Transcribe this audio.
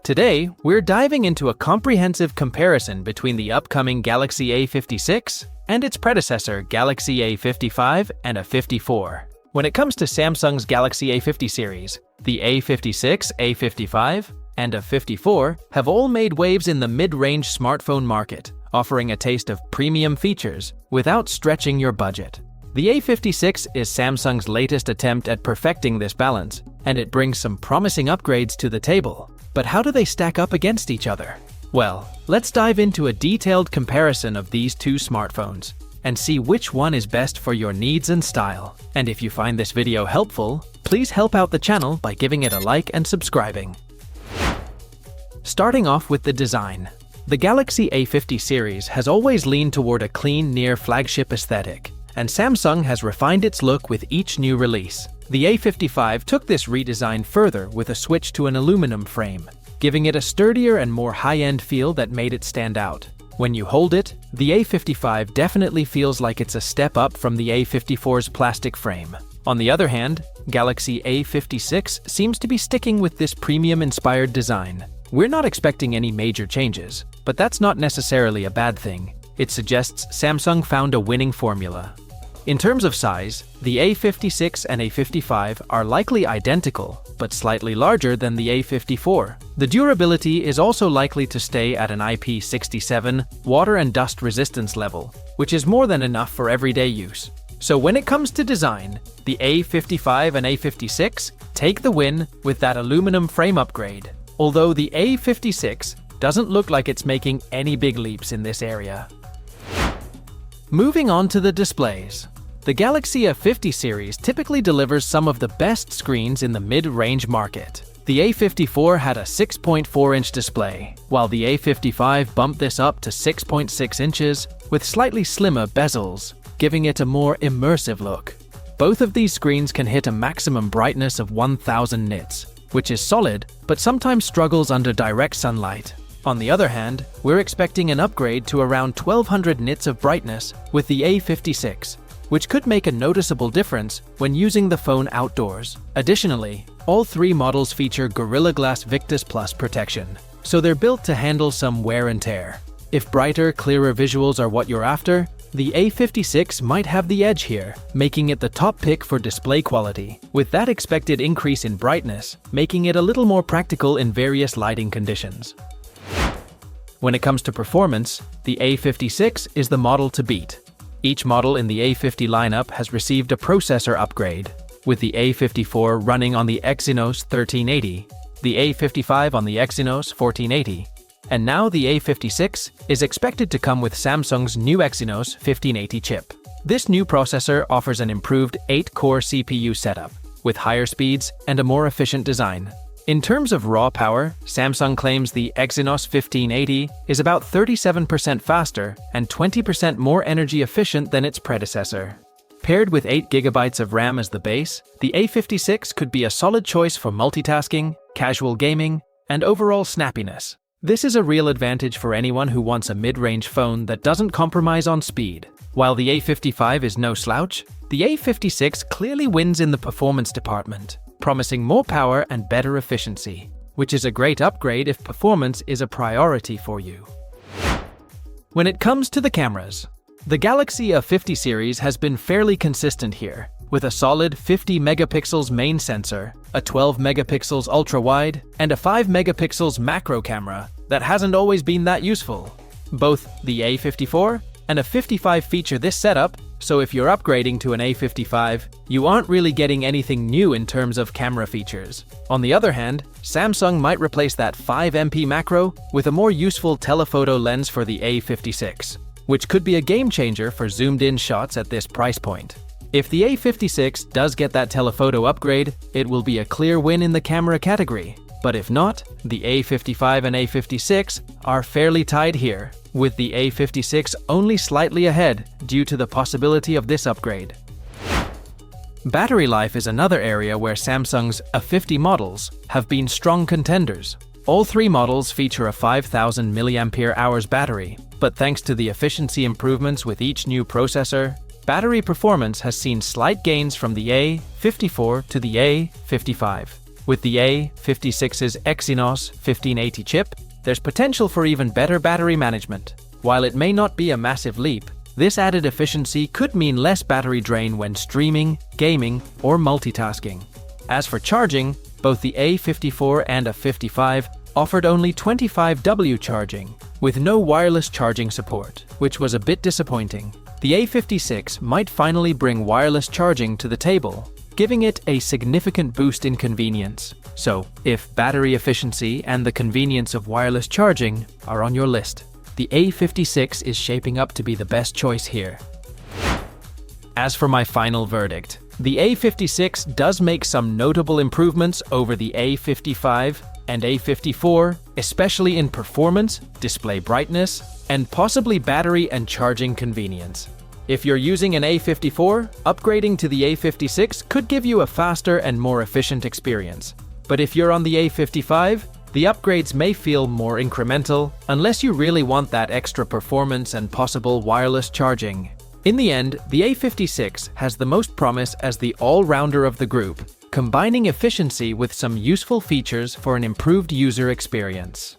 Today, we're diving into a comprehensive comparison between the upcoming Galaxy A56 and its predecessor Galaxy A55 and A54. When it comes to Samsung's Galaxy A50 series, the A56, A55, and A54 have all made waves in the mid-range smartphone market, offering a taste of premium features without stretching your budget. The A56 is Samsung's latest attempt at perfecting this balance, and it brings some promising upgrades to the table. But how do they stack up against each other? Well, let's dive into a detailed comparison of these two smartphones and see which one is best for your needs and style. And if you find this video helpful, please help out the channel by giving it a like and subscribing. Starting off with the design. The Galaxy A50 series has always leaned toward a clean, near-flagship aesthetic, and Samsung has refined its look with each new release. The A55 took this redesign further with a switch to an aluminum frame, giving it a sturdier and more high-end feel that made it stand out. When you hold it, the A55 definitely feels like it's a step up from the A54's plastic frame. On the other hand, Galaxy A56 seems to be sticking with this premium-inspired design. We're not expecting any major changes, but that's not necessarily a bad thing. It suggests Samsung found a winning formula. In terms of size, the A56 and A55 are likely identical, but slightly larger than the A54. The durability is also likely to stay at an IP67 water and dust resistance level, which is more than enough for everyday use. So when it comes to design, the A55 and A56 take the win with that aluminum frame upgrade, although the A56 doesn't look like it's making any big leaps in this area. Moving on to the displays. The Galaxy A50 series typically delivers some of the best screens in the mid-range market. The A54 had a 6.4-inch display, while the A55 bumped this up to 6.6 inches with slightly slimmer bezels, giving it a more immersive look. Both of these screens can hit a maximum brightness of 1000 nits, which is solid, but sometimes struggles under direct sunlight. On the other hand, we're expecting an upgrade to around 1200 nits of brightness with the A56, which could make a noticeable difference when using the phone outdoors. Additionally, all three models feature Gorilla Glass Victus Plus protection, so they're built to handle some wear and tear. If brighter, clearer visuals are what you're after, the A56 might have the edge here, making it the top pick for display quality, with that expected increase in brightness, making it a little more practical in various lighting conditions. When it comes to performance, the A56 is the model to beat. Each model in the A50 lineup has received a processor upgrade, with the A54 running on the Exynos 1380, the A55 on the Exynos 1480, and now the A56 is expected to come with Samsung's new Exynos 1580 chip. This new processor offers an improved 8-core CPU setup, with higher speeds and a more efficient design. In terms of raw power, Samsung claims the Exynos 1580 is about 37% faster and 20% more energy efficient than its predecessor. Paired with 8 GB of RAM as the base, the A56 could be a solid choice for multitasking, casual gaming, and overall snappiness. This is a real advantage for anyone who wants a mid-range phone that doesn't compromise on speed. While the A55 is no slouch, the A56 clearly wins in the performance department, promising more power and better efficiency, which is a great upgrade if performance is a priority for you. When it comes to the cameras, the Galaxy A50 series has been fairly consistent here, with a solid 50 megapixels main sensor, a 12 megapixels ultra-wide, and a 5 megapixels macro camera that hasn't always been that useful. Both the A54 and A55 feature this setup, so if you're upgrading to an A55, you aren't really getting anything new in terms of camera features. On the other hand, Samsung might replace that 5MP macro with a more useful telephoto lens for the A56, which could be a game changer for zoomed-in shots at this price point. If the A56 does get that telephoto upgrade, it will be a clear win in the camera category. But if not, the A55 and A56 are fairly tied here, with the A56 only slightly ahead due to the possibility of this upgrade. Battery life is another area where Samsung's A50 models have been strong contenders. All three models feature a 5000 mAh battery, but thanks to the efficiency improvements with each new processor, battery performance has seen slight gains from the A54 to the A55. With the A56's Exynos 1580 chip, there's potential for even better battery management. While it may not be a massive leap, this added efficiency could mean less battery drain when streaming, gaming, or multitasking. As for charging, both the A54 and A55 offered only 25W charging, with no wireless charging support, which was a bit disappointing. The A56 might finally bring wireless charging to the table, giving it a significant boost in convenience. So, if battery efficiency and the convenience of wireless charging are on your list, the A56 is shaping up to be the best choice here. As for my final verdict, the A56 does make some notable improvements over the A55 and A54, especially in performance, display brightness, and possibly battery and charging convenience. If you're using an A54, upgrading to the A56 could give you a faster and more efficient experience. But if you're on the A55, the upgrades may feel more incremental, unless you really want that extra performance and possible wireless charging. In the end, the A56 has the most promise as the all-rounder of the group, combining efficiency with some useful features for an improved user experience.